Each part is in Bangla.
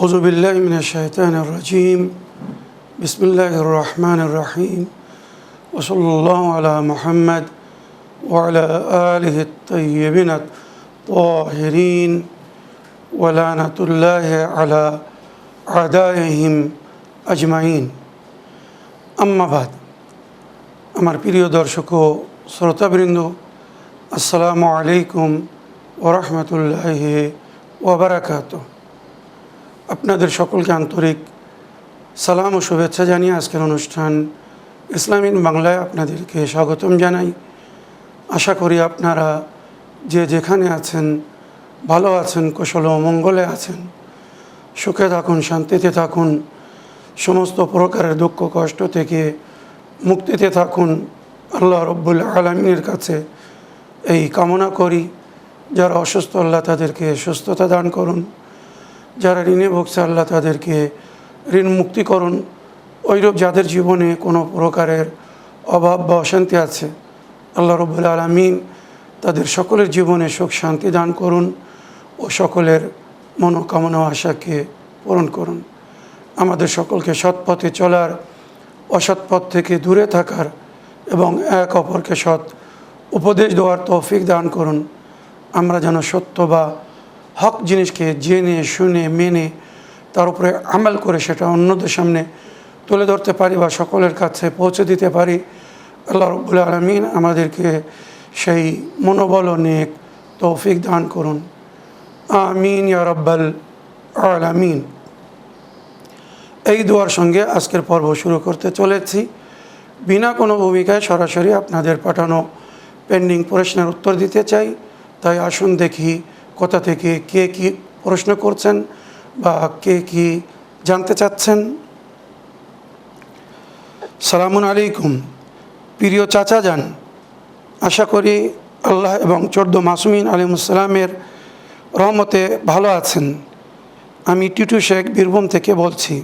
أعوذ بالله من الشيطان الرجيم بسم الله الرحمن الرحيم وصلى الله على محمد وعلى آله الطيبين الطاهرين ولعنة الله على أعدائهم أجمعين أما بعد আমার প্রিয় দর্শক ও শ্রোতাবৃন্দ আসসালামু আলাইকুম ওয়া রাহমাতুল্লাহি ওয়া বারাকাতুহু। আপনাদের সকলকে আন্তরিক সালাম ও শুভেচ্ছা জানিয়ে আজকের অনুষ্ঠান ইসলাম ইন বাংলায় আপনাদেরকে স্বাগতম জানাই। আশা করি আপনারা যে যেখানে আছেন ভালো আছেন, কুশল ও মঙ্গলে আছেন, সুখে থাকুন, শান্তিতে থাকুন, সমস্ত প্রকারের দুঃখ কষ্ট থেকে মুক্তিতে থাকুন। আল্লাহ রব্বুল আলামিনের কাছে এই কামনা করি। যারা অসুস্থ আল্লাহ তাদেরকে সুস্থতা দান করুন, যারা ঋণে ভুগছে আল্লাহ তাদেরকে ঋণ মুক্তি করুন। ওইরূপ যাদের জীবনে কোনো প্রকারের অভাব বা অশান্তি আছে আল্লাহ রব্বুল আলামিন তাদের সকলের জীবনে সুখ শান্তি দান করুন ও সকলের মনোকামনা আশাকে পূরণ করুন। আমাদের সকলকে সৎ পথে চলার, অসৎ পথ থেকে দূরে থাকার এবং এক অপরকে সৎ উপদেশ দেওয়ার তৌফিক দান করুন। আমরা যেন সত্য বা হক জিনিসকে জেনে শুনে মেনে তার উপরে আমল করে সেটা অন্যদের সামনে তুলে ধরতে পারি বা সকলের কাছে পৌঁছে দিতে পারি। আল্লাহ রাব্বুল আলামিন আমাদেরকে সেই মনোবল ও নেক তৌফিক দান করুন। আমিন ইয়া রাব্বাল আলামিন। এই দোয়ার সঙ্গে আজকের পর্ব শুরু করতে চলেছি। বিনা কোনো ভূমিকায় সরাসরি আপনাদের পাঠানো পেন্ডিং প্রশ্নের উত্তর দিতে চাই। তাই আসুন দেখি কোথা থেকে কে কী প্রশ্ন করছেন বা কে কী জানতে চাচ্ছেন। সালামুন আলাইকুম প্রিয় চাচা যান, আশা করি আল্লাহ এবং 14 মাসুমিন আলাইহিসসালামের রহমতে ভালো আছেন। আমি টিটু শেখ বীরভূম থেকে বলছি।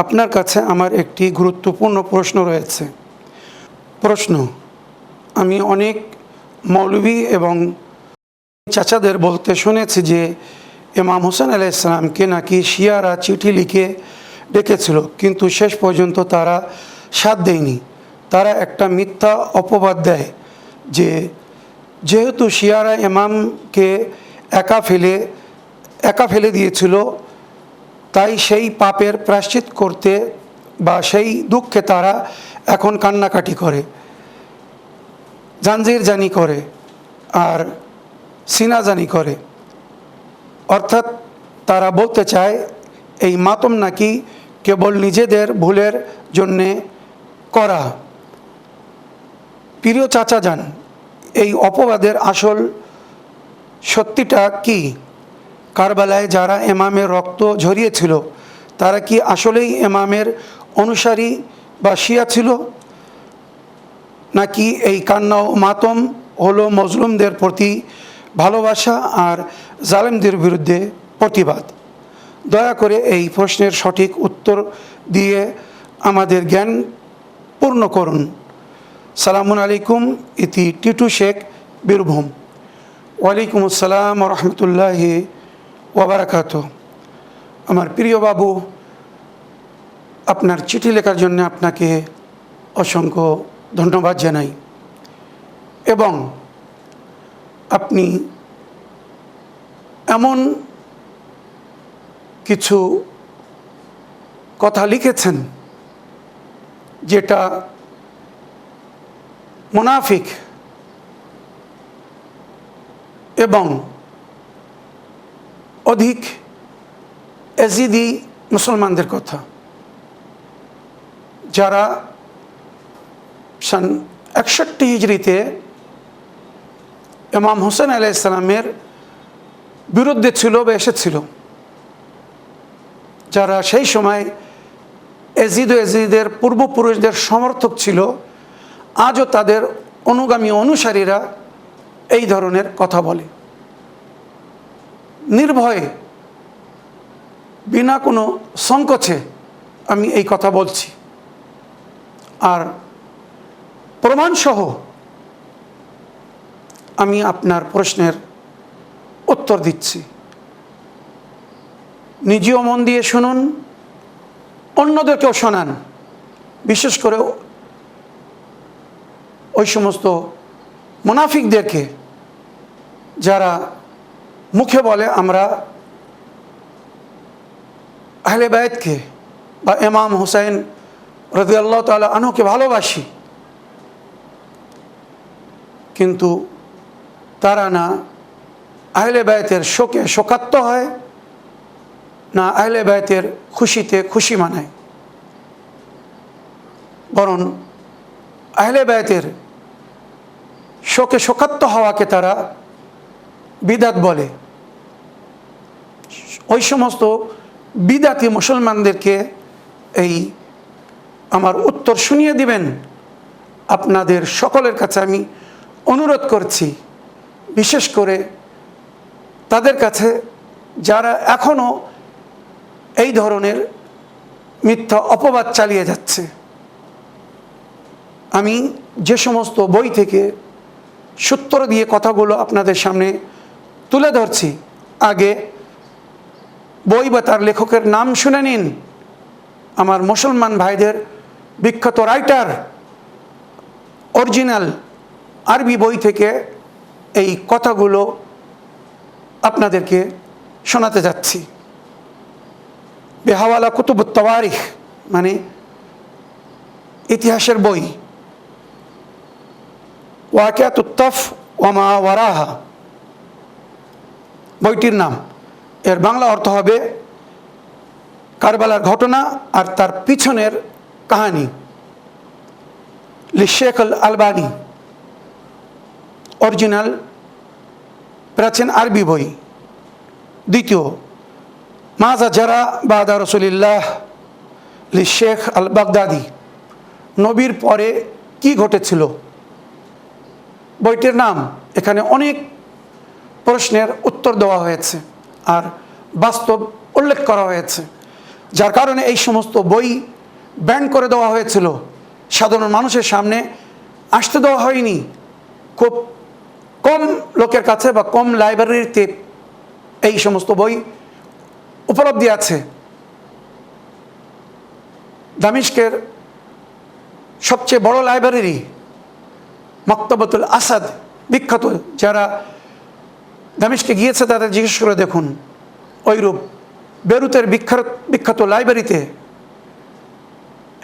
আপনার কাছে আমার একটি গুরুত্বপূর্ণ প্রশ্ন রয়েছে। প্রশ্ন: আমি অনেক মৌলভী এবং চাচাদের বলতে শুনেছি যে ইমাম হোসেন আলাইহিস সালামকে নাকি শিয়ারা চিঠি লিখে ডেকেছিল, কিন্তু শেষ পর্যন্ত তারা সাথ দেয়নি। তারা একটা মিথ্যা অপবাদ দেয় যে যেহেতু শিয়ারা ইমামকে একা ফেলে দিয়েছিল, তাই সেই পাপের প্রায়শ্চিত করতে বা সেই দুঃখে তারা এখন কান্নাকাটি করে, জাঞ্জিরজানি করে আর সিনাজানি করে। অর্থাৎ তারা বলতে চায় এই মাতম নাকি কেবল নিজেদের ভুলের জন্যে করা। প্রিয় চাচা যান, এই অপবাদের আসল সত্যিটা কি? কারবালায় যারা ইমামের রক্ত ঝরিয়েছিল তারা কি আসলেই ইমামের অনুসারী বা শিয়া ছিল, নাকি এই কান্না ও মাতম হলো মজলুমদের প্রতি ভালোবাসা আর জালেমদের বিরুদ্ধে প্রতিবাদ? দয়া করে এই প্রশ্নের সঠিক উত্তর দিয়ে আমাদের জ্ঞান পূর্ণ করুন। সালামুন আলাইকুম ইতি টিটু শেখ বীরভূম। ওয়ালাইকুম আসসালাম ওয়া রাহমাতুল্লাহি ওয়া বারাকাতুহু। আমার প্রিয় বাবু, আপনার চিঠি লেখার জন্য আপনাকে অসংখ্য ধন্যবাদ জানাই এবং আপনি এমন কিছু কথা লিখেছেন যেটা মুনাফিক এবং অধিক এজিদি মুসলমানদের কথা, যারা সন 61 হিজরিতে ইমাম হোসেন আলাইহিস সালামের বিরুদ্ধে ছিল বা এসেছিল, যারা সেই সময় এজিদের পূর্বপুরুষদের সমর্থক ছিল, আজও তাদের অনুগামী অনুসারীরা এই ধরনের কথা বলে। নির্ভয়ে বিনা কোনো সংকোচে আমি এই কথা বলছি আর প্রমাণসহ আমি আপনার প্রশ্নের উত্তর দিচ্ছি। নিজেও মন দিয়ে শুনুন, অন্যদেরকেও শোনান। বিশেষ করে ওই সমস্ত মুনাফিকদেরকে যারা মুখে বলে আমরা আহলে বায়তকে বা ইমাম হুসাইন রাদিয়াল্লাহু তাআলা আনহুকে ভালোবাসি, কিন্তু তারা না আহলে বায়তের শোকে শোকাত্ত হয়, না আহলে বায়তের খুশিতে খুশি মানায়। বরং আহলে বায়তের শোকে শোকাত্ত হওয়াকে তারা বিদাত বলে। ওই সমস্ত বিদাতি মুসলমানদেরকে এই আমার উত্তর শুনিয়ে দিবেন। আপনাদের সকলের কাছে আমি অনুরোধ করছি, বিশেষ করে তাদের কাছে যারা এখনও এই ধরনের মিথ্যা অপবাদ চালিয়ে যাচ্ছে। আমি যে সমস্ত বই থেকে সূত্র দিয়ে কথাগুলো আপনাদের সামনে তুলে ধরছি, আগে বই বা তার লেখকের নাম শুনে নিন। আমার মুসলমান ভাইদের বিখ্যাত রাইটার অরিজিনাল আরবি বই থেকে এই কথাগুলো আপনাদেরকে শোনাতে যাচ্ছি। বেহাওয়ালা কুতুবুত তাওয়ারিখ মানে ইতিহাসের বই, ওয়াকিয়াতুত তাফ ওয়া মা ওয়ারাহা বইটির নাম। এর বাংলা অর্থ হবে কারবালার ঘটনা আর তার পিছনের কাহিনী। লিশেখ আল আলবানী, অরিজিনাল প্রাচীন আরবি বই। দ্বিতীয়, মাজা জারা বাদা রসুলিল্লাহ লিশেখ আল বাগদাদি, নবীর পরে কি ঘটেছিল বইটির নাম। এখানে অনেক প্রশ্নের উত্তর দেওয়া হয়েছে আর বাস্তব উল্লেখ করা হয়েছে, যার কারণে এই সমস্ত বই ব্যান করে দেওয়া হয়েছিল। সাধারণ মানুষের সামনে আসতে দেওয়া হয়নি। খুব কম লোকের কাছে বা কম লাইব্রেরিতে এই সমস্ত বই উপলব্ধি আছে। দামিশকের সবচেয়ে বড় লাইব্রেরি মক্তবাতুল আসাদ, বিখ্যাত, যারা দামিশকে গিয়েছে তাদের জিজ্ঞেস করে দেখুন। ওইরূপ বেরুতের বিখ্যাত লাইব্রেরিতে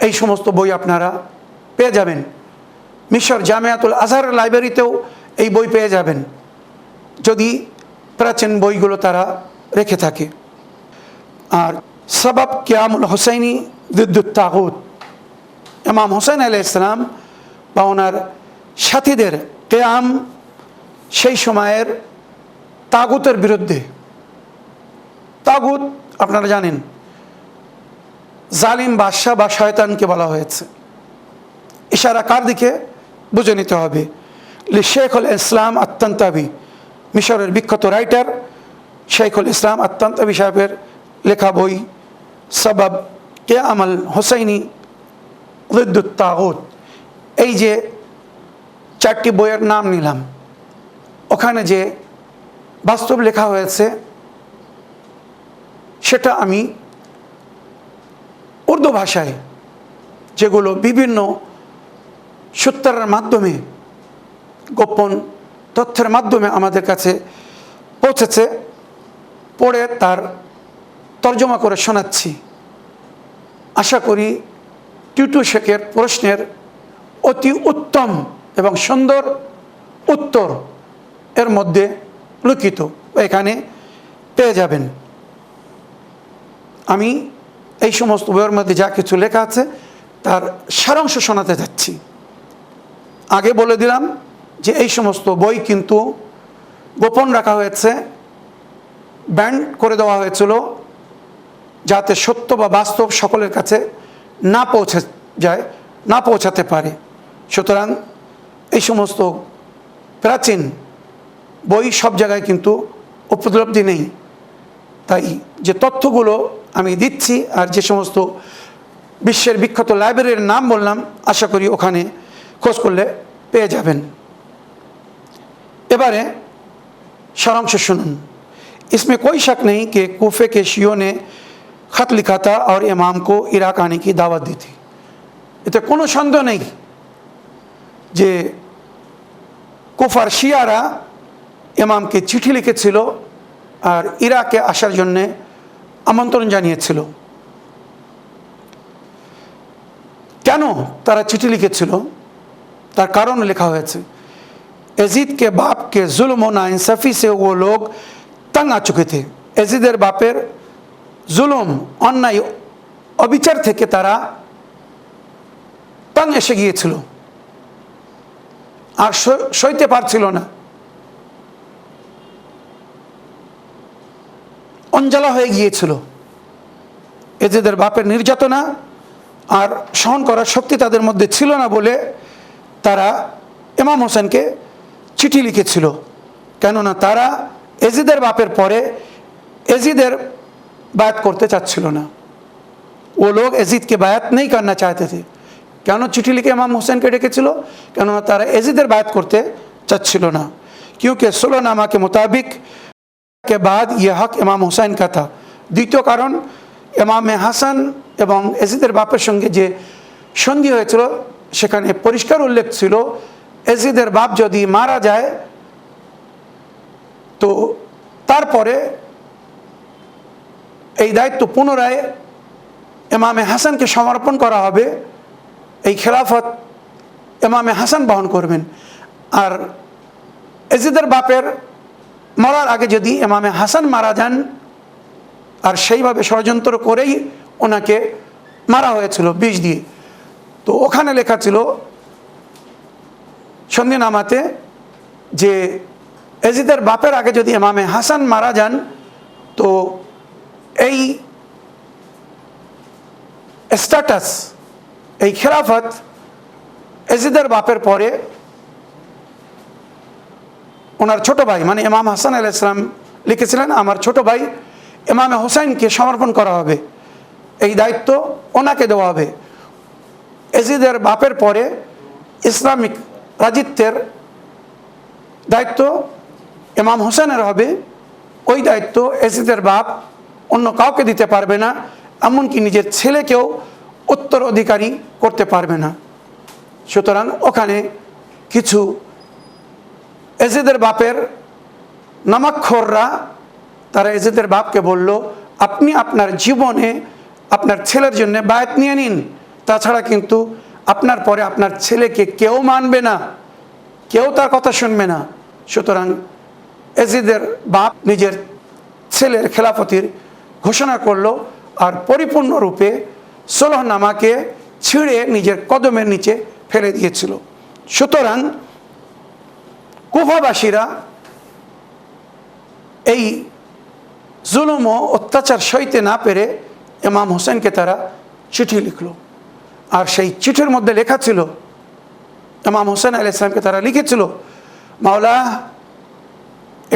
এই সমস্ত বই আপনারা পেয়ে যাবেন। মিশর জামিয়াতুল আজহার লাইব্রেরিতেও এই বই পেয়ে যাবেন, যদি প্রাচীন বইগুলো তারা রেখে থাকে। আর সবাব কিয়ামুল হুসাইনি দিদ্দুত তাগুত, ইমাম হুসাইন আলাইহিস সালাম বা ওনার সাথীদের কিয়াম সেই সময়ের তাগুতের বিরুদ্ধে। তাগুত আপনারা জানেন জালিম বাদশাহ বা শয়তানকে বলা হয়েছে। ইশারা কার দিকে বুঝে নিতে হবে। শেখুল ইসলাম আত-তানতাবি, মিশরের বিখ্যাত রাইটার শেখুল ইসলাম আত-তানতাবি সাহেবের লেখা বই সবাব কিয়াম আল হুসাইনি দিদ্দুত তাগুত। এই যে চারটি বইয়ের নাম নিলাম, ওখানে যে বাস্তব লেখা হয়েছে সেটা আমি উর্দু ভাষায়, যেগুলো বিভিন্ন সূত্রের মাধ্যমে, গোপন তথ্যের মাধ্যমে আমাদের কাছে পৌঁছেছে, পড়ে তার তর্জমা করে শোনাচ্ছি। আশা করি টিটু শেখের প্রশ্নের অতি উত্তম এবং সুন্দর উত্তর এর মধ্যে লুকিত, এখানে পেয়ে যাবেন। আমি এই সমস্ত বইয়ের মধ্যে যা কিছু লেখা আছে তার সারাংশ শোনাতে যাচ্ছি। আগে বলে দিলাম যে এই সমস্ত বই কিন্তু গোপন রাখা হয়েছে, ব্যান করে দেওয়া হয়েছিল, যাতে সত্য বা বাস্তব সকলের কাছে না পৌঁছে যায়, না পৌঁছাতে পারে। সুতরাং এই সমস্ত প্রাচীন বই সব জায়গায় কিন্তু উপলব্ধি নেই। তাই যে তথ্যগুলো আমি দিচ্ছি আর যে সমস্ত বিশ্বের বিখ্যাত লাইব্রেরির নাম বললাম, আশা করি ওখানে খোঁজ করলে পেয়ে যাবেন। এবারে সারাংশ শুনুন। इसमें कोई शक नहीं कि कूफे के शियों ने ख़त लिखा था और इमाम को इराक आने की दावत दी थी। এতে কোনো সন্দেহ নেই যে কুফার শিয়ারা ইমামকে চিঠি লিখেছিল আর ইরাকে আসার জন্য আমন্ত্রণ জানিয়েছিল। কেন তারা চিঠি লিখেছিল তার কারণ লেখা হয়েছে। यजीद के बाप के जुल्म और नाइंसाफ़ी से वो लोग तंग आ चुके थे। यजीদের বাপের जुल्म अन्याय অবিচার থেকে তারা तंग এসে গিয়েছিল আর সইতে পারছিল না, অঞ্জলা হয়ে গিয়েছিল। এজিদের বাপের নির্যাতনা আর সহন করার শক্তি তাদের মধ্যে ছিল না বলে তারা ইমাম হোসেনকে চিঠি লিখেছিল। কেননা তারা এজিদের বাপের পরে এজিদের बात করতে চাচ্ছিল না। वो लोग यजीद के बात नहीं करना चाहते थे। কেন চিঠি লিখে ইমাম হোসেনকে ডেকেছিল? কেননা তারা এজিদের बात করতে চাচ্ছিল না। क्योंकि सुलहनामा के मुताबिक के बाद ये हक इमाम हुसैन का था। দ্বিতীয় কারণ, ইমাম হাসান এবং এজিদের বাপের সঙ্গে যে সন্ধি হয়েছিল সেখানে পরিষ্কার উল্লেখ ছিল এজিদের বাপ যদি মারা যায় তো তারপরে এই দায়িত্ব পুনরায় ইমামে হাসানকে সমর্পণ করা হবে। এই খেলাফত ইমামে হাসান বহন করবেন। আর এজিদের বাপের মরার আগে যদি ইমামে হাসান মারা যান, আর সেইভাবে ষড়যন্ত্র করেই ওনাকে মারা হয়েছিল বিষ দিয়ে, তো ওখানে লেখা ছিল সন্ধিনামাতে যে এজিদের বাপের আগে যদি ইমামে হাসান মারা যান তো এই স্ট্যাটাস, এই খেলাফত এজিদের বাপের পরে ওনার ছোট ভাই মানে ইমাম হাসান আলাইহিস সালাম লিখেছিলেন আমার ছোট ভাই ইমামে হোসেনকে সমর্পণ করা হবে, এই দায়িত্ব ওনাকে দেওয়া হবে। এজিদের বাপের পরে ইসলামিক রাজিত্বের দায়িত্ব ইমাম হোসেনের হবে। ওই দায়িত্ব এজিদের বাপ অন্য কাউকে দিতে পারবে না, এমনকি নিজের ছেলেকেও উত্তরাধিকারী করতে পারবে না। সুতরাং ওখানে কিছু এজিদের বাপের নামাক্ষররা তারা এজিদের বাপকে বলল আপনি আপনার জীবনে আপনার ছেলের জন্য বায়াত নিয়ে নিন, তাছাড়া কিন্তু আপনার পরে আপনার ছেলেকে কেউ মানবে না, কেউ তার কথা শুনবে না। সুতরাং এজিদের বাপ নিজের ছেলের খেলাফতির ঘোষণা করলো আর পরিপূর্ণরূপে সুলহনামাকে ছিঁড়ে নিজের কদমের নিচে ফেলে দিয়েছিল। সুতরাং কুফাবাসীরা এই জুলুম ও অত্যাচার সইতে না পেরে ইমাম হোসেনকে তারা চিঠি লিখল। আর সেই চিঠির মধ্যে লেখা ছিল, ইমাম হোসেন আলাইহিস সালামকে তারা লিখেছিল, মাওলা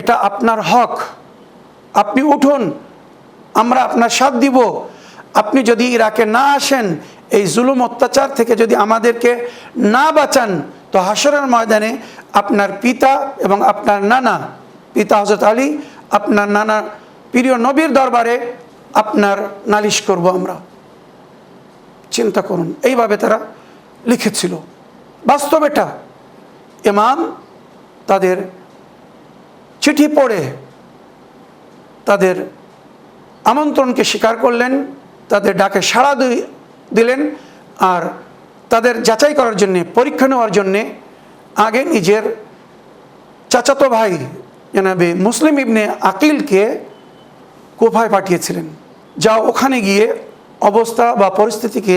এটা আপনার হক, আপনি উঠুন, আমরা আপনার সাথ দিব। আপনি যদি ইরাকে না আসেন, এই জুলুম অত্যাচার থেকে যদি আমাদেরকে না বাঁচান, তো হাশরের ময়দানে আপনার পিতা এবং আপনার নানা, পিতা হযরত আলী, আপনার নানা প্রিয় নবীর দরবারে আপনার নালিশ করব আমরা। চিন্তা করুন, এইভাবে তারা লিখেছিল। বাস্তব এটা। ইমাম তাদের চিঠি পড়ে তাদের আমন্ত্রণকে স্বীকার করলেন, তাদের ডাকে সাড়া দিলেন আর তাদের যাচাই করার জন্যে, পরীক্ষা নেওয়ার জন্যে আগে নিজের চাচাতো ভাই জনাবে মুসলিম ইবনে আকিলকে কুফায় পাঠিয়েছিলেন। যাও ওখানে গিয়ে অবস্থা বা পরিস্থিতিকে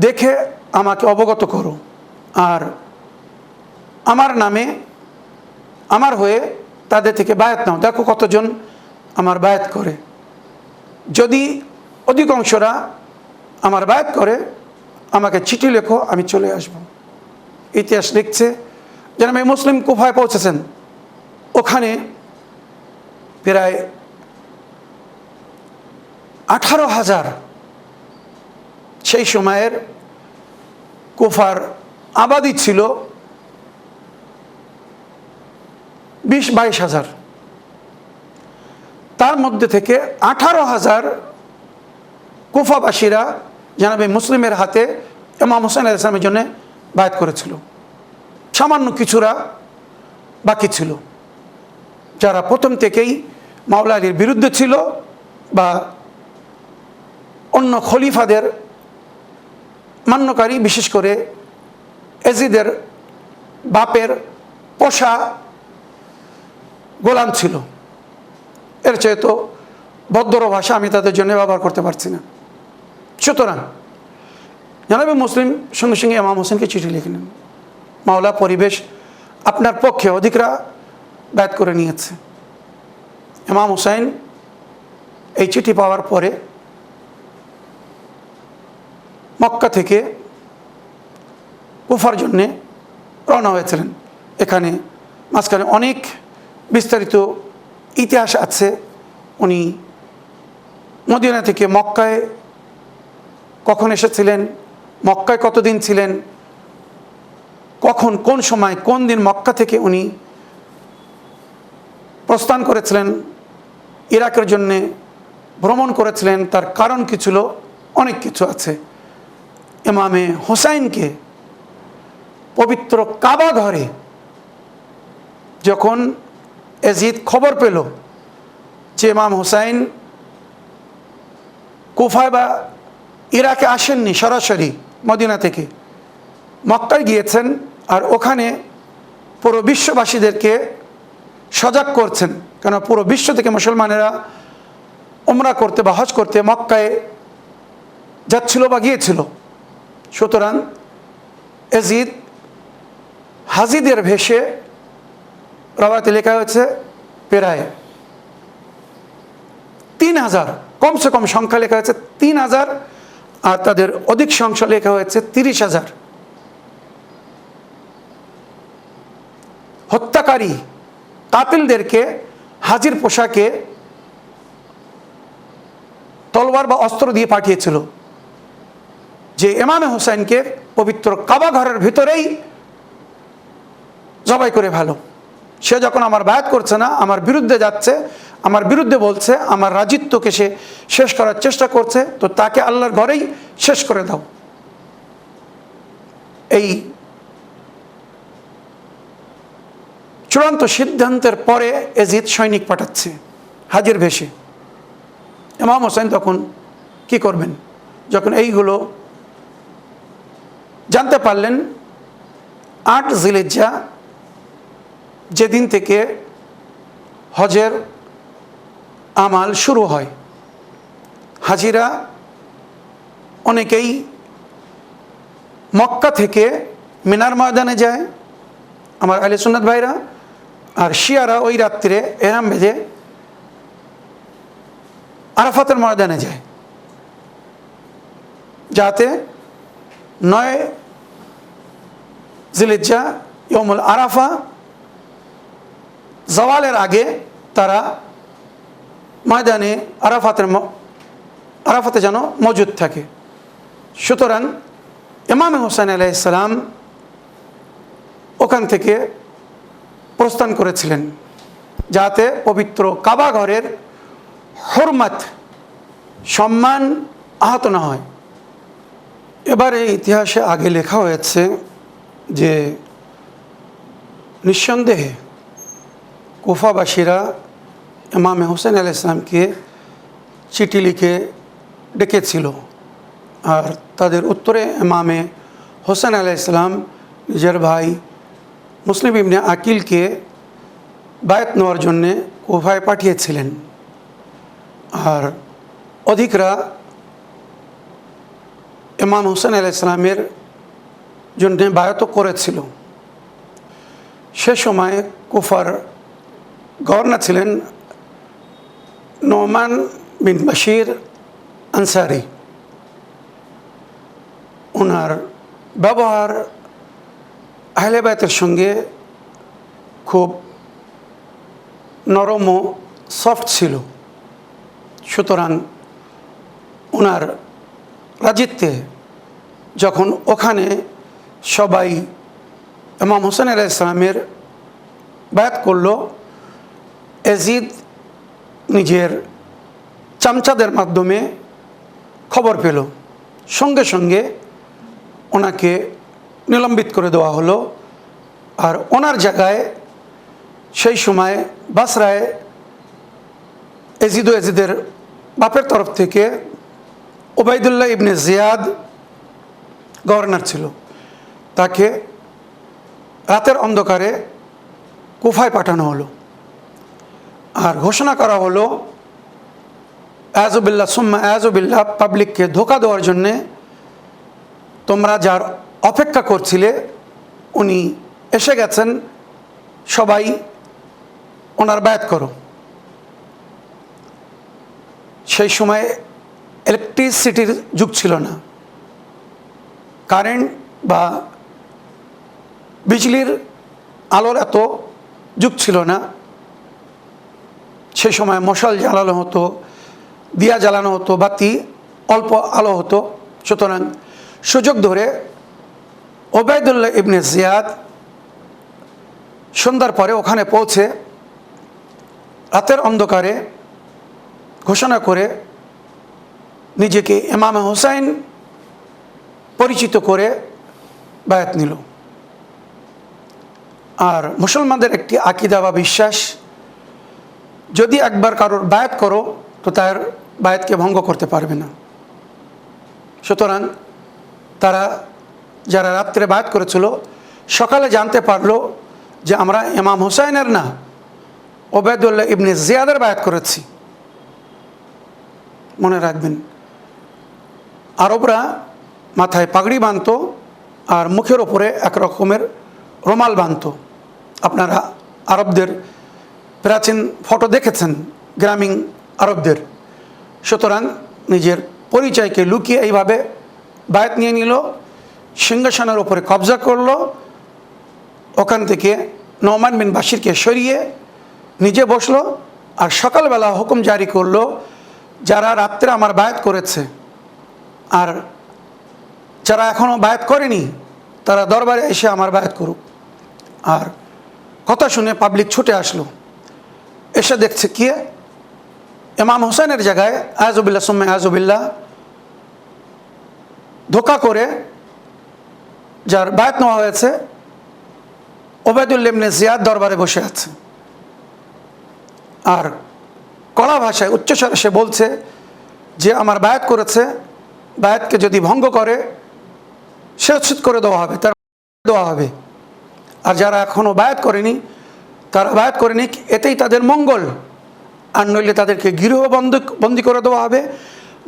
দেখে আমাকে অবগত করো আর আমার নামে আমার হয়ে তাদের থেকে বায়াত নাও, দেখো কতজন আমার বায়াত করে। যদি অধিকাংশরা আমার বায়াত করে আমাকে চিঠি লেখো, আমি চলে আসব। ইতিহাস লিখছে জনাবে মুসলিম কুফায় পৌঁছেছেন। ওখানে প্রায় 18,000 সেই সময়ের কুফার আবাদি ছিল 20-22 হাজার। তার মধ্যে থেকে 18,000 কুফাবাসীরা জনাবে মুসলিমের হাতে ইমাম হোসেন আলাইহিস সালামের জন্য বায়াত করেছিল। সামান্য কিছুরা বাকি ছিল, যারা প্রথম থেকেই মাওলা আলীর বিরুদ্ধে ছিল বা অন্য খলিফাদের মান্যকারী, বিশেষ করে এজিদের বাপের পোষা গোলাম ছিল। এর চেয়ে তো ভদ্র ভাষা আমি তাদের জন্য ব্যবহার করতে পারছি না। সুতরাং জনাবে মুসলিম সঙ্গে সঙ্গে ইমাম হোসেনকে চিঠি লিখে নেন, মাওলা পরিবেশ আপনার পক্ষে, অধিকরা বায়াত করে নিয়েছে। ইমাম হোসেন এই চিঠি পাওয়ার পরে মক্কা থেকে কুফার জন্যে রওনা হয়েছিলেন। এখানে মাঝখানে অনেক বিস্তারিত ইতিহাস আছে। উনি মদিনা থেকে মক্কায় কখন এসেছিলেন, মক্কায় কতদিন ছিলেন, কখন কোন সময় কোন দিন মক্কা থেকে উনি প্রস্থান করেছিলেন, ইরাকের জন্যে ভ্রমণ করেছিলেন, তার কারণ কী ছিল, অনেক কিছু আছে। ইমামে হোসাইনকে পবিত্র কাবা ঘরে যখন এজিদ খবর পেল যে ইমাম হোসাইন কুফায় বা ইরাকে আসেননি, সরাসরি মদিনা থেকে মক্কায় গিয়েছেন, আর ওখানে পুরো বিশ্ববাসীদেরকে সজাগ করছেন, কেন পুরো বিশ্ব থেকে মুসলমানেরা উমরা করতে বা হজ করতে মক্কায় যাচ্ছিল বা গিয়েছিল। সুতরাং এজিদ হাজিদের ভেসে, রাওয়াতে লেখা হয়েছে প্রায় 3,000, কমসে কম সংখ্যা লেখা হয়েছে 3,000, আর তাদের অধিক সংখ্যা লেখা হয়েছে 30,000 হত্যাকারী কাতিলদেরকে হাজির পোশাকে তলোয়ার বা অস্ত্র দিয়ে পাঠিয়েছিল যে ইমামে হোসেনকে পবিত্র কাবা ঘরের ভিতরেই জবাই করে ভালো। সে যখন আমার বায়াত করছে না, আমার বিরুদ্ধে যাচ্ছে, আমার বিরুদ্ধে বলছে, আমার রাজিত্বকে সে শেষ করার চেষ্টা করছে, তো তাকে আল্লাহর ঘরেই শেষ করে দাও। এই চূড়ান্ত সিদ্ধান্তের পরে এজিদ সৈনিক পাঠাচ্ছে হাজির ভেসে। ইমাম হোসেন তখন কি করবেন? যখন এইগুলো জানতে পারলেন, 8 জিলহিজ্জা যেদিন থেকে হজের আমাল শুরু হয়, হাজিরা অনেকেই মক্কা থেকে মিনার ময়দানে যায়, আমার আহলে সুন্নাত ভাইরা, আর শিয়ারা ওই রাত্রে এহরাম বেঁধে আরাফাতের ময়দানে যায়, যাতে 9 জিলহিজ্জা ইয়মুল আরাফা জওয়ালের আগে তারা ময়দানে আরাফাতে যেন মজুদ থাকে। সুতরাং ইমাম হোসেন আলাইহিস সালাম ওখান থেকে প্রস্থান করেছিলেন, যাতে পবিত্র কাবা ঘরের হুরমত, সম্মান আহত না হয়। এবারে ইতিহাসে আগে লেখা হয়েছে যে নিঃসন্দেহে কুফাবাসীরা ইমাম হোসেন আলাইহিস সালামকে চিঠি লিখে ডেকেছিল, আর তাদের উত্তরে ইমামে হোসেন আলাইহিস সালাম নিজের ভাই মুসলিম ইবনে আকিলকে বায়াত নেওয়ার জন্যে কুফায় পাঠিয়েছিলেন, আর অধিকরা ইমাম হোসেন আলাইহিস সালামের জন্যে বায়াতও করেছিল। সে সময় কুফার গভর্নর ছিলেন নোমান বিন বাশির আনসারি। ওনার ব্যবহার আহলে বায়তের সঙ্গে খুব নরম ও সফট ছিল। সুতরাং ওনার রাজিত্বে যখন ওখানে সবাই ইমাম হোসেন আলাইহিস সালামের বায়াত করল, এজিদ নিজের চামচাদের মাধ্যমে খবর পেল, সঙ্গে সঙ্গে ওনাকে নিলম্বিত করে দেওয়া হলো। আর ওনার জায়গায় সেই সময় বাসরায় এজিদের বাপের তরফ থেকে ওবায়দুল্লাহ ইবনে জিয়াদ গভর্নর ছিল। তাকে রাতের অন্ধকারে কুফায় পাঠানো হলো আর ঘোষণা করা হলো আয়াজুবিল্লাহ সুম্মা আয়াজুবিল্লাহ, পাবলিককে ধোঁকা দেওয়ার জন্যে তোমরা যার অপেক্ষা করছিলে উনি এসে গেছেন, সবাই ওনার বায়াত করো। সেই সময় ইলেকট্রিসিটির যুগ ছিল না, কারেন্ট বা বিজলির আলোর এত যুগ ছিল না। সেই সময় মশাল জ্বালানো হতো, দিয়া জ্বালানো হতো, বাতি অল্প আলো হতো। সুতরাং সুযোগ ধরে ওবায়দুল্লাহ ইবনে জিয়াদ সন্ধ্যার পরে ওখানে পৌঁছে রাতের অন্ধকারে ঘোষণা করে নিজেকে ইমাম হুসাইন পরিচিত করে বায়াত নিল। আর মুসলমানদের একটি আকীদা বা বিশ্বাস, যদি একবার কারোর বায়াত করো তো তার বায়াতকে ভঙ্গ করতে পারবে না। সুতরাং তারা যারা রাত্রে বায়াত করেছিল সকালে জানতে পারলো যে আমরা ইমাম হুসাইনের না, ওবায়দুল্লাহ ইবনে জিয়াদের বায়াত করেছি। মনে রাখবেন, আরবরা মাথায় পাগড়ি বাঁধত আর মুখের ওপরে এক রকমের রুমাল বাঁধত। আপনারা আরবদের প্রাচীন ফটো দেখেছেন, গ্রামীণ আরবদের। সুতরাং নিজের পরিচয়কে লুকিয়ে এইভাবে বায়াত নিয়ে নিল, সিংহাসনের ওপরে কবজা করলো। ওখান থেকে নোমান বিন বাশিরকে সরিয়ে নিজে বসলো আর সকালবেলা হুকুম জারি করলো, যারা রাত্রে আমার বায়াত করেছে আর যারা এখনও বায়াত করেনি তারা দরবারে এসে আমার বায়াত করুক। আর কথা শুনে পাবলিক ছুটে আসলো, এসে দেখছে কি ইমাম হুসাইনের জায়গায় আয়াজুবিল্লাহ সুম্মা আয়াজুবিল্লাহ ধোঁকা করে যার বায়াত নেওয়া হয়েছে ওবায়দুল্লাহ ইবনে জিয়াদ দরবারে বসে আছে। আর কড়া ভাষায় উচ্চস্বরে সে বলছে যে আমার বায়াত করেছে, বায়াতকে যদি ভঙ্গ করে শিরচ্ছেদ করে দেওয়া হবে, তার দেওয়া হবে। আর যারা এখনও বায়াত করেনি তারা বায়াত করেনি, এতেই তাদের মঙ্গল। আর নইলে তাদেরকে গৃহ বন্দী করে দেওয়া হবে,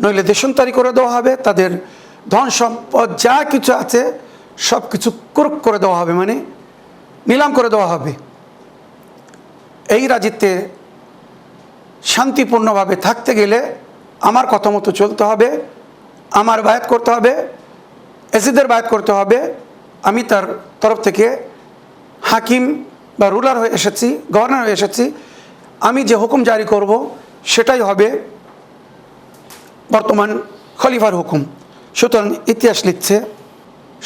নইলে দেশান্তরী করে দেওয়া হবে, তাদের ধন সম্পদ যা কিছু আছে সব কিছু কুরুক করে দেওয়া হবে, মানে নিলাম করে দেওয়া হবে। এই রাজিত্বে শান্তিপূর্ণভাবে থাকতে গেলে আমার কথা মতো চলতে হবে, আমার বায়াত করতে হবে, এজিদের বায়াত করতে হবে। আমি তার তরফ থেকে হাকিম বা রুলার হয়ে এসেছি, গভর্নর হয়ে এসেছি, আমি যে হুকুম জারি করব সেটাই হবে বর্তমান খলিফার হুকুম। সুতরাং ইতিহাস লিখছে,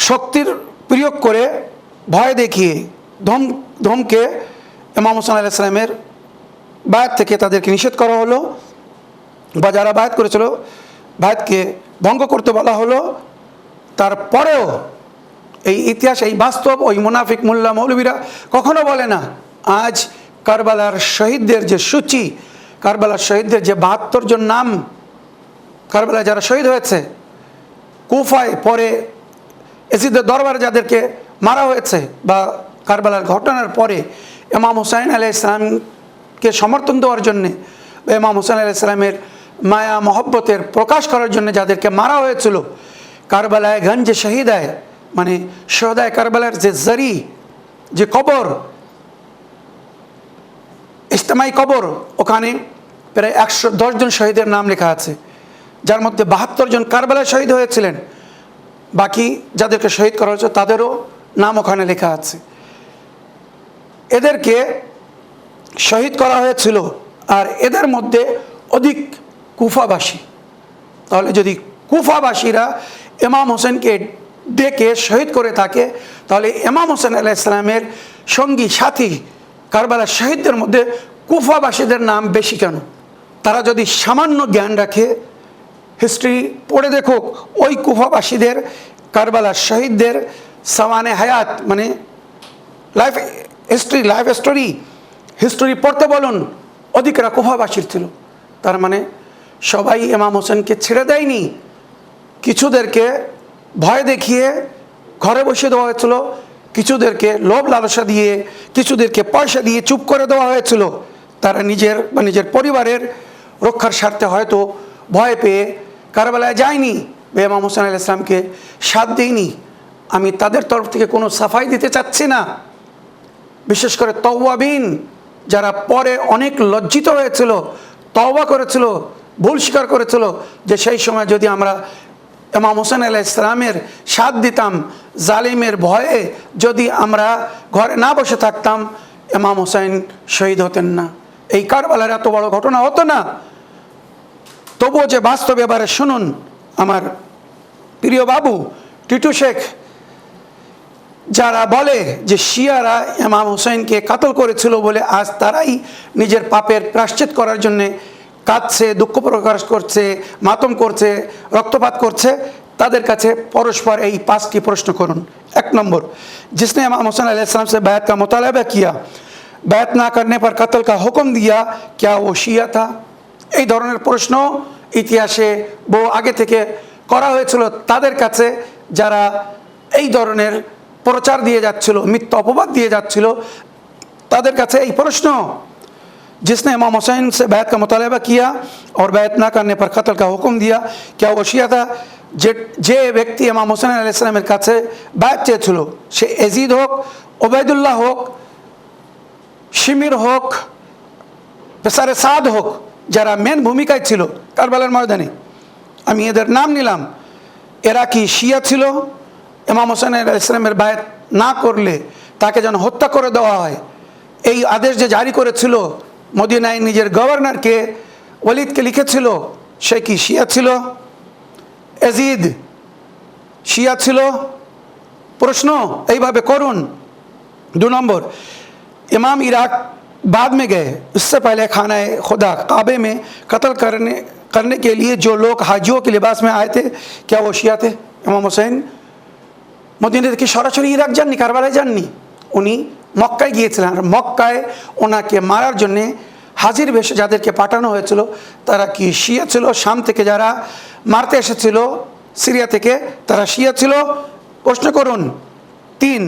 শক্তির প্রয়োগ করে ভয় দেখিয়ে ধমকে ইমাম হুসাইন আলাইহিস সালামের বায়াত থেকে তাদেরকে নিষেধ করা হলো, বা যারা বায়াত করেছিল বায়াতকে ভঙ্গ করতে বলা হলো। তারপরেও এই ইতিহাস, এই বাস্তব, ওই মুনাফিক মোল্লা মৌলবীরা কখনো বলে না আজ কারবালার শহীদদের যে সূচি, কারবালার শহীদদের যে ৭২ জন নাম, কারবালায় যারা শহীদ হয়েছে, কুফায় পরে এজিদের দরবারে যাদেরকে মারা হয়েছে, বা কারবালার ঘটনার পরে ইমাম হুসাইন আলাইহিস সালামকে সমর্থন দেওয়ার জন্যে, বা ইমাম হুসাইন আলাইহিস সালামের মায়া মহব্বতের প্রকাশ করার জন্য যাদেরকে মারা হয়েছিল, কারবালায় গঞ্জে শহীদায়, মানে শহদায় কারবালার যে জারি, যে কবর, ইজতেমাই কবর, ওখানে প্রায় ১১০ জন শহীদের নাম লেখা আছে, যার মধ্যে ৭২ জন কারবালায় শহীদ হয়েছিলেন। বাকি যাদেরকে শহীদ করা হয়েছে তাদেরও নাম ওখানে লেখা আছে। এদেরকে শহীদ করা হয়েছিল, আর এদের মধ্যে অধিক কুফাবাসী। তাহলে যদি কুফাবাসীরা ইমাম হোসেনকে ডেকে শহীদ করে থাকে, তাহলে ইমাম হোসেন আলাইহিস সালামের সঙ্গী সাথী কারবালার শহীদদের মধ্যে কুফাবাসীদের নাম বেশি কেন? তারা যদি সামান্য জ্ঞান রাখে, হিস্ট্রি পড়ে দেখুক, ওই কুফাবাসীদের, কারবালার শহীদদের সামানে হায়াত মানে লাইফ হিস্ট্রি পড়তে বলুন, অধিকরা কুফাবাসীর ছিল। তার মানে সবাই ইমাম হোসেনকে ছেড়ে দেয়নি, কিছুদেরকে ভয় দেখিয়ে ঘরে বসিয়ে দেওয়া হয়েছিল, কিছুদেরকে লোভ লালসা দিয়ে, কিছুদেরকে পয়সা দিয়ে চুপ করে দেওয়া হয়েছিল। তারা নিজের বা নিজের পরিবারের রক্ষার স্বার্থে হয়তো ভয় পেয়ে কারবালায় যায়নি, ইমাম হোসেন আলাইহিস সালামকে সাথ দেয়নি। আমি তাদের তরফ থেকে কোনো সাফাই দিতে চাচ্ছি না। বিশেষ করে তওয়াবিন, যারা পরে অনেক লজ্জিত হয়েছিল, তওবা করেছিল, ভুল স্বীকার করেছিল যে সেই সময় যদি আমরা ইমাম হোসেন আলাইহিস সালামের সাথ দিতাম, জালিমের ভয়ে যদি আমরা ঘরে না বসে থাকতাম, ইমাম হোসেন শহীদ হতেন না, এই কারবালার এত বড় ঘটনা হতো না। তবুও যে বাস্তবে এবারে শুনুন, আমার প্রিয় বাবু টিটু শেখ, যারা বলে যে শিয়ারা ইমাম হোসেনকে কাতল করেছিল বলে আজ তারাই নিজের পাপের প্রায়শ্চিত করার জন্যে কাঁদছে, দুঃখ প্রকাশ করছে, মাতম করছে, রক্তপাত করছে, তাদের কাছে পরস্পর এই 5টি প্রশ্ন করুন। 1 নম্বর, जिसने इमाम हुसैन अलैहिस्सलाम से बैत का मुतालबा किया, बैत ना करने पर कत्ल का हुक्म दिया, क्या वो शिया था? এই ধরনের প্রশ্ন ইতিহাসে বহু আগে থেকে করা হয়েছিল তাদের কাছে, যারা এই ধরনের প্রচার দিয়ে যাচ্ছিল, মিথ্যা অপবাদ দিয়ে যাচ্ছিল, তাদের কাছে এই প্রশ্ন। जिसने इमाम हुसैन से बैत का मुतालबा किया और बैत ना करने पर कत्ल का हुक्म दिया, क्या वो शिया था? যে ব্যক্তি ইমাম হোসেন আলাইহিস সালামের কাছে বায়াত চেয়েছিল, সে এজিদ হোক, ওবায়দুল্লাহ হোক, শিমির হোক, পেসারে সাদ হোক, যারা মেন ভূমিকায় ছিল কারবালার ময়দানে, আমি এদের নাম নিলাম, এরা কি শিয়া ছিল? ইমাম হোসেন আলাইহিস সালামের বায়াত না করলে তাকে যেন হত্যা করে দেওয়া হয়, এই আদেশ যে জারি করেছিল, মদিনায় নিজের গভর্নরকে ওয়ালিদকে লিখেছিল, সে কি শিয়া ছিল? এজিদ শিয়া ছিল? প্রশ্ন এইভাবে করুন। 2 নম্বর, इमाम इराक बाद में गए, उससे पहले खाना खुदा काबे में कत्ल करने के लिए जो लोग हाजियों के लिबास में आए थे, क्या वो शिया थे? इमाम हुसैन মদিনা থেকে সরাসরি ইরাক যাননি, কারবালায় যাননি, উনি মক্কায় গিয়েছিলেন। আর মক্কায় ওনাকে মারার জন্যে হাজির বেশে যাদেরকে পাঠানো হয়েছিল, তারা কি শিয়া ছিল? শাম থেকে যারা মারতে এসেছিল সিরিয়া থেকে, তারা শিয়া ছিল? প্রশ্ন করুন। 3,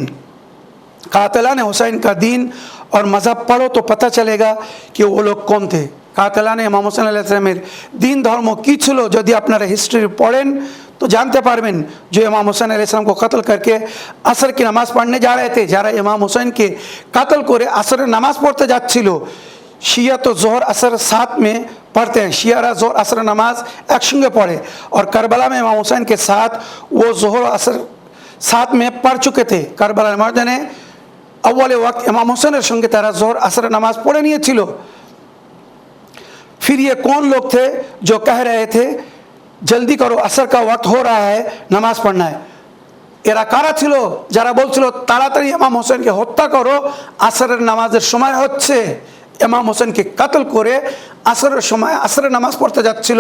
कातिलान हुसैन का दीन और मज़हब पढ़ो तो पता चलेगा कि वो लोग कौन थे। कातिलान इमाम हुसैन আলাইহিস সালামের দিন ধর্ম কী ছিল, যদি আপনারা হিস্ট্রি পড়েন तो जानते पारबेन। जो इमाम हुसैन अलैहि सलाम को कत्ल करके असर की नमाज़ पढ़ने जा रहे थे, যারা इमाम हुसैन के कत्ल করে আসরের নামাজ পড়তে যাচ্ছিল, शिया तो जोहर असर साथ में पढ़ते हैं, शियारा जोहर असर नमाज एक संगे पढ़े, और करबला में इमाम हुसैन के साथ वो जोहर असर साथ में पढ़ चुके थे। करबला मैदाने अव्वल वक्त इमाम हुसैन संगे तारा जोहर असर नमाज पढ़े नहीं छिलो। फिर ये कौन लोग थे जो कह रहे थे जल्दी करो, असर का वक्त हो रहा है, नमाज पढ़ना है? এরা কারা ছিল যারা বলছিল তাড়াতাড়ি ইমাম হোসেনকে হত্যা করো, আসরের নামাজের সময় হচ্ছে? ইমাম হোসেনকে কাতল করে আসরের সময় আসরের নামাজ পড়তে যাচ্ছিল।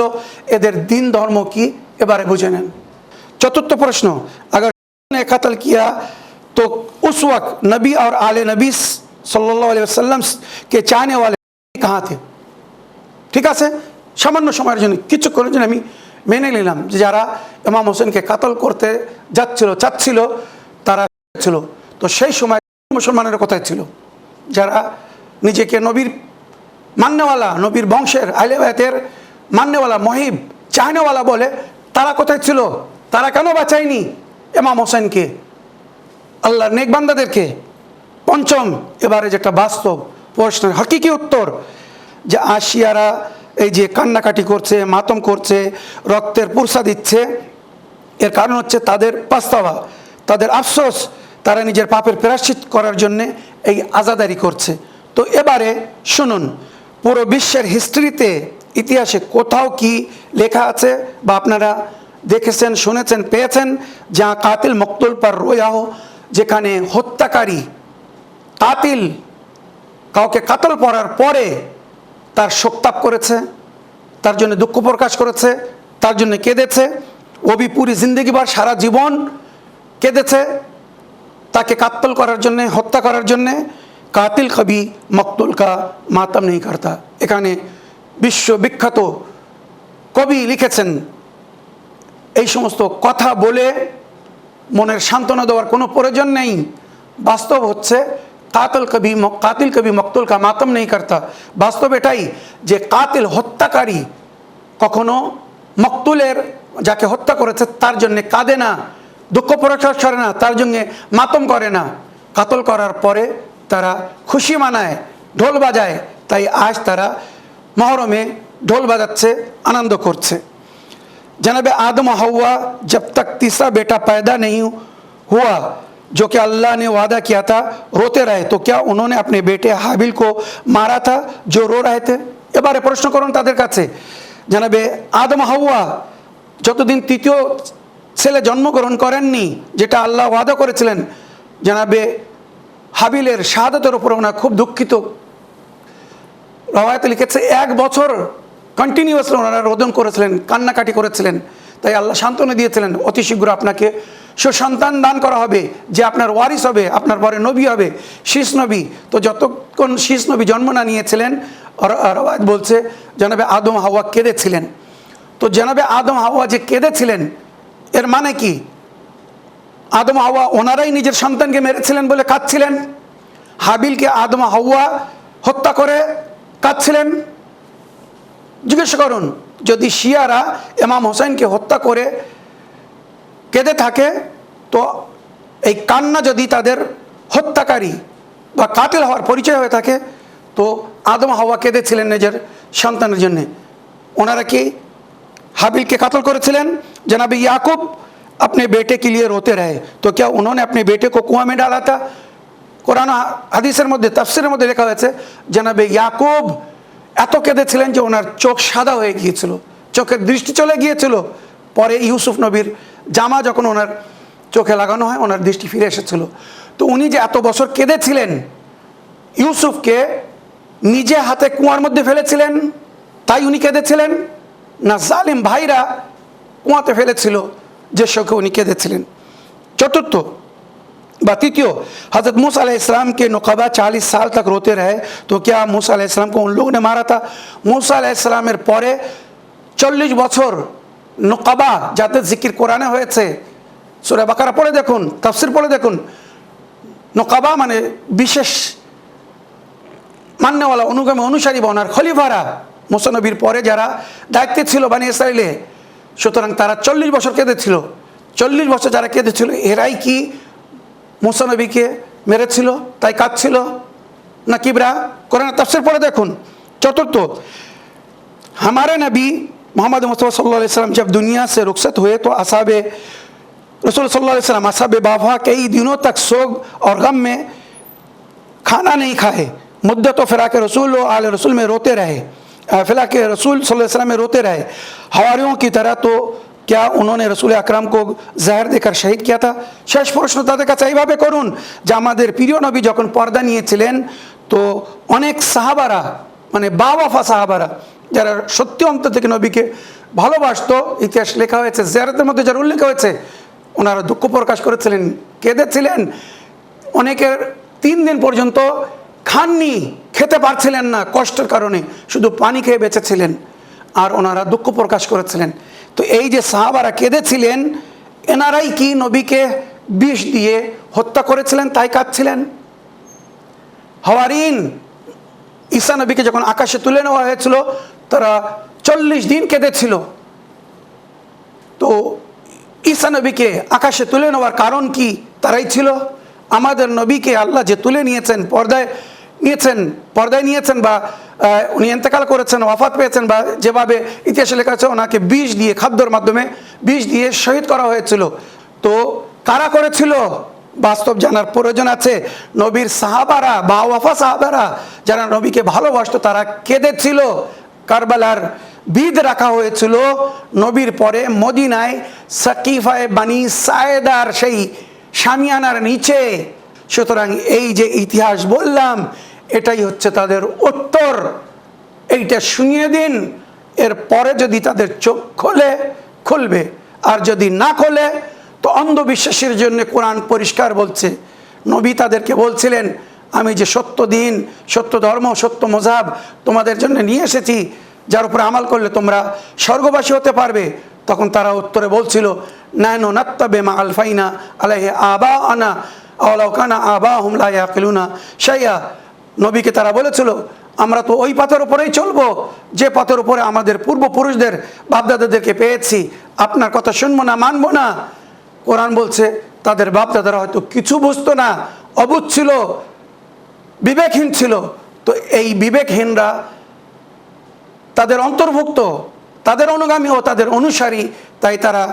এদের দিন ধর্ম কি এবারে বুঝে নেন। 4 प्रश्न, अगर ने कत्ल किया तो उस वक्त नबी और आले नबी सल्लल्लाहु अलैहि वसल्लम के चाहने वाले कहाँ थे? ঠিক আছে, সামান্য সময়ের জন্য কিছুক্ষণের জন্য আমি মেনে নিলাম যে যারা ইমাম হোসেনকে কাতল করতে চাচ্ছিল তারা ছিল, তো সেই সময় মুসলমানের কোথায় ছিল? যারা নিজেকে নবীর মান্যওয়ালা, নবীর বংশের আহলে বাইতের মান্যওয়ালা, মহিব চাহনেওয়ালা বলে, তারা কোথায় ছিল? তারা কেন বাঁচায়নি ইমাম হোসেনকে, আল্লাহর নেক বান্দাদেরকে? 5, এবারে যেটা বাস্তব প্রশ্নের হকিকি উত্তর, যে আশিয়ারা এই যে কান্নাকাটি করছে, মাতম করছে, রক্তের পুরসা দিচ্ছে, এর কারণ হচ্ছে তাদের পাস্তাওয়া, তাদের আফসোস, তারা নিজের পাপের প্রায়শ্চিত করার জন্যে এই আজাদারি করছে। তো এবারে শুনুন, পুরো বিশ্বের হিস্ট্রিতে, ইতিহাসে কোথাও কি লেখা আছে বা আপনারা দেখেছেন, শুনেছেন, পেয়েছেন, যা কাতিল মকতুল পর রোয়া হো, যেখানে হত্যাকারী কাতিল কাউকে কাতল করার পরে তার শোকতাপ করেছে? তার জন্য দুঃখ প্রকাশ করেছে, তার জন্য কেঁদেছে। ও भी पूरी जिंदगी भर সারা জীবন কেঁদেছে তাকে কাত্তল করার জন্য, হত্যা করার জন্য। কাতিল কবি মকতুল কা মাতম नहीं करता। এখানে বিশ্ববিখ্যাত কবি লিখেছেন, এই সমস্ত কথা বলে মনের সান্ত্বনা দেওয়ার কোনো প্রয়োজন নেই। বাস্তব হচ্ছে কাতিল কবি মকতুল কা মাতম नहीं करता। বাস্তব এটাই যে কাতিল, হত্যাকারী কখনো মকতুলের, যাকে হত্যা করেছে তার জন্য কাঁদে না, দুঃখ প্রকাশ করে না, তার জন্য মাতম করে না। কাতল করার পরে তারা খুশি মানায়, ঢোল বাজায়। তাই আজ তারা মহরমে ঢোল বাজাচ্ছে, आनंद করছে। जनाब आदम हवा जब तक तीसरा बेटा पैदा नहीं हुआ जो कि अल्लाह ने वादा किया था, रोते रहे, तो क्या उन्होंने अपने बेटे हाबिल को मारा था जो रो रहे थे? এবারে প্রশ্ন করুন তাদের কাছে, জানাবে আদম হাওয়া যতদিন তৃতীয় ছেলে জন্মগ্রহণ করেননি, যেটা আল্লাহ ওয়াদা করেছিলেন, জানাবে হাবিলের শাহাদাতের উপর ওনারা খুব দুঃখিত। রওয়ায়াতে লিখেছে 1 বছর কন্টিনিউয়াসলি ওনারা রোদন করেছিলেন, কান্নাকাটি করেছিলেন। তাই আল্লাহ সান্ত্বনা দিয়েছিলেন, অতি শীঘ্র আপনাকে সুসন্তান দান করা হবে, যে আপনার ওয়ারিস হবে, আপনার পরে নবী হবে, শীষ নবী। তো যতক্ষণ শীষ নবী জন্ম না নিয়েছিলেন, রওয়ায়াত বলছে জানাবে আদম হাওয়া কেঁদেছিলেন। তো জানাবে আদম হাওয়া যে কেঁদেছিলেন, এর মানে কি? আদম হাওয়া ওনারাই নিজের সন্তানকে মেরেছিলেন বলে কাঁদছিলেন? হাবিলকে আদম হাওয়া হত্যা করে কাঁদছিলেন? জিজ্ঞেস করুন। যদি শিয়ারা ইমাম হোসেনকে হত্যা করে কেঁদে থাকে, তো এই কান্না যদি তাদের হত্যাকারী বা কাতিল হওয়ার পরিচয় হয়ে থাকে, তো আদম হাওয়া কেঁদেছিলেন নিজের সন্তানের জন্যে। ওনারা কি हाबिल के कत्ल करेছিলেন? जनाब याकूब अपने बेटे के लिए रोते रहे, तो क्या उन्होंने अपने बेटे को कुआं में डाला था? कुरान हादिसेर मध्य तफसिरेर मध्य लेखा হয়েছে जनाब याकूब এত কেঁদেছিলেন যে ওনার চোখ সাদা হয়ে গিয়েছিল, চোখের দৃষ্টি চলে গিয়েছিল। পরে ইউসুফ নবীর জামা যখন ওনার চোখে লাগানো হয়, ওনার দৃষ্টি ফিরে এসেছিল। তো উনি যে এত বছর কেঁদেছিলেন, ইউসুফকে নিজে হাতে কুয়ার মধ্যে ফেলেছিলেন, তাই উনি কেঁদেছিলেন? না জালিম ভাইরা কুয়াতে ফেলেছিল যে শোকে উনি কেঁদেছিলেন? चतुर्थ व तृतीय, हज़रत मूसा अलैहिस्सलाम के नुक़बा 40 साल तक रोते रहे, तो क्या मूसा अलैहिस्सलाम को उन लोगों ने मारा था? मूसा अलैहिस्सलामेर परे 40 বছর নুक़बा যাতে জিকির কোরআনে হয়েছে, সূরা বাকারা পড়ে দেখুন, তাফসীর পড়ে দেখুন। নুक़बा মানে বিশেষ মান্যওয়ালা, অনুগামী, অনুসারী বা ওনার খলিফারা, মুসা নবীর পরে যারা দায়িত্বে ছিল বানি ইসরাইলে, সুতরাং তারা 40 বছর কেঁদেছিল। 40 বছর যারা কেঁদেছিল, এরাই কি মুসা নবীকে মেরেছিল তাই কাঁদছিল না কিবরা? কোরআন তাফসীর পড়ে দেখুন। चतुर्थ, हमारे नबी मोहम्मद मुस्तफ़ा सल्लल्लाहु अलैहि वसल्लम जब दुनिया से रुखसत हुए तो असहाबे रसूल सल्लल्लाहु अलैहि वसल्लम असहाबे बाफा कई दिनों तक सोग और गम में खाना नहीं खाए। मुद्दत फिराक रसूल व आले रसूल में रोते रहे, फिराक रसूल सल्लल्लाहु अलैहि वसल्लम में रोते रहे हवारियों की तरह। तो क्या उन्होंने रसूल আকরাম को जहर देकर शहीद किया था? শেষ প্রশ্ন তাদের কাছে এইভাবে করুন যে আমাদের প্রিয় নবী যখন পর্দা নিয়েছিলেন, তো অনেক সাহাবারা, মানে বাওয়াফা সাহাবারা যারা সত্যি অন্তর থেকে নবীকে ভালোবাসতো, ইতিহাস লেখা হয়েছে, জিয়ারতের মধ্যে যারা উল্লেখ হয়েছে, ওনারা দুঃখ প্রকাশ করেছিলেন, কেঁদেছিলেন। অনেকের 3 দিন পর্যন্ত খাননি, খেতে পারছিলেন না কষ্টের কারণে, শুধু পানি খেয়ে বেঁচেছিলেন, আর ওনারা দুঃখ প্রকাশ করেছিলেন। তো এই যে সাহাবারা কেঁদেছিলেন, এনারাই কি নবীকে বিষ দিয়ে হত্যা করেছিলেন তাই কাঁদছিলেন? হাওয়ারিন ঈসা নবীকে যখন আকাশে তুলে নেওয়া হয়েছিল, তারা 40 দিন কেঁদেছিল। তো ঈসা নবীকে আকাশে তুলে নেওয়ার কারণ কি? তারাই ছিল। আমাদের নবীকে আল্লাহ যে তুলে নিয়েছেন, পর্দায় নিয়েছেন বা উনি ইন্তেকাল করেছেন, ওয়াফাত পেয়েছেন, বা যেভাবে ইতিহাসে লেখা আছে ওনাকে বিষ দিয়ে, খাদ্যর মাধ্যমে বিষ দিয়ে শহীদ করা হয়েছিল। তো কারা করেছিল বাস্তব জানার প্রয়োজন আছে। নবীর সাহাবারা বা ওয়াফা সাহাবারা যারা নবীকে ভালোবাসতো, তারা কেঁদেছিল। কারবালার বিদ রাখা হয়েছিল নবীর পরে মদিনায় সাকিফায়ে বানি সায়েদার সেই শামিয়ানার নিচে। সুতরাং এই যে ইতিহাস বললাম, এটাই হচ্ছে তাদের উত্তর। এইটা শুনিয়ে দিন এরপরে যদি তাদের চোখ খুলবে, আর যদি না খোলে তো অন্ধবিশ্বাসের জন্য কোরআন পরিষ্কার বলছে, নবী তাদেরকে বলছিলেন আমি যে সত্য দিন, সত্য ধর্ম, সত্য মযহাব তোমাদের জন্য নিয়ে এসেছি, যার উপরে আমল করলে তোমরা স্বর্গবাসী হতে পারবে। তখন তারা উত্তরে বলছিল নাহনু নাত্তাবি মা আলফাইনা আলাইহি আবাআনা আও লাউ কানা আবাহুম লা ইয়াকিলুনা শাইআ। নবীকে তারা বলেছিল আমরা তো ওই পথের উপরেই চলবো যে পথের উপরে আমাদের পূর্বপুরুষদের বাপদাদাদেরকে পেয়েছি, আপনার কথা শুনবো না, মানবো না। কোরআন বলছে তাদের বাপদাদারা হয়তো কিছু বুঝতো না, অবুঝ ছিল, বিবেকহীন ছিল। তো এই বিবেকহীনরা তাদের অন্তর্ভুক্ত, তাদের অনুগামী ও তাদের অনুসারী, তাই তারা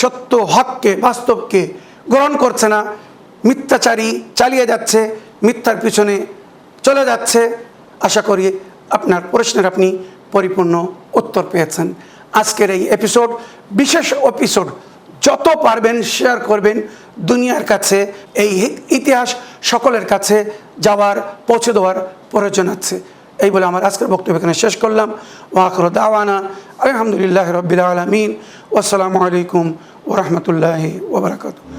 সত্য, হককে, বাস্তবকে গ্রহণ করছে না, মিথ্যাচারী চালিয়ে যাচ্ছে, মিথ্যার পিছনে চলে যাচ্ছে। আশা করি আপনার প্রশ্নের আপনি পরিপূর্ণ উত্তর পেয়েছেন। আজকের এই এপিসোড বিশেষ এপিসোড, যত পারবেন শেয়ার করবেন দুনিয়ার কাছে। এই ইতিহাস সকলের কাছে যাওয়ার, পৌঁছে দেওয়ার প্রয়োজন আছে। এই বলে আমার আজকের বক্তব্য এখানে শেষ করলাম। ওয়া আখিরু দাওয়ানা আলহামদুলিল্লাহি রাব্বিল আলামিন। ওয়াসসালামু আলাইকুম ওয়া রাহমাতুল্লাহি ওয়া বারাকাতুহু।